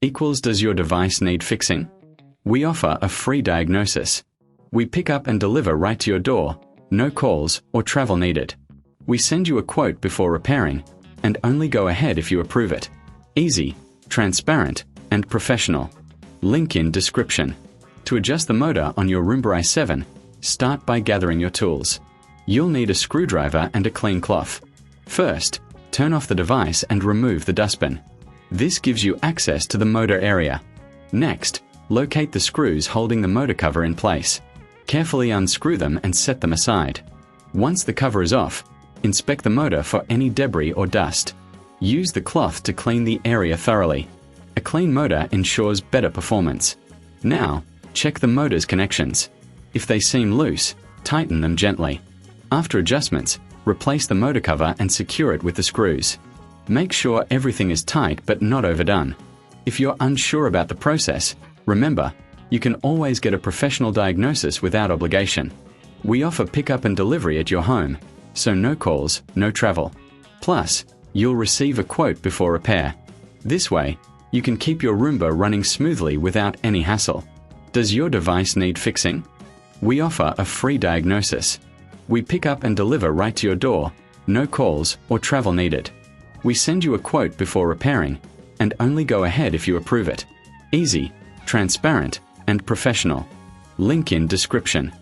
equals does your device need fixing? We offer a free diagnosis. We pick up and deliver right to your door, no calls or travel needed. We send you a quote before repairing, and only go ahead if you approve it. Easy, transparent, and professional. Link in description. To adjust the motor on your Roomba i7, start by gathering your tools. You'll need a screwdriver and a clean cloth. First, turn off the device and remove the dustbin. This gives you access to the motor area. Next, locate the screws holding the motor cover in place. Carefully unscrew them and set them aside. Once the cover is off, inspect the motor for any debris or dust. Use the cloth to clean the area thoroughly. A clean motor ensures better performance. Now, check the motor's connections. If they seem loose, tighten them gently. After adjustments, replace the motor cover and secure it with the screws. Make sure everything is tight but not overdone. If you're unsure about the process, remember, you can always get a professional diagnosis without obligation. We offer pickup and delivery at your home, so no calls, no travel. Plus, you'll receive a quote before repair. This way, you can keep your Roomba running smoothly without any hassle. Does your device need fixing? We offer a free diagnosis. We pick up and deliver right to your door, no calls or travel needed. We send you a quote before repairing, and only go ahead if you approve it. Easy, transparent, and professional. Link in description.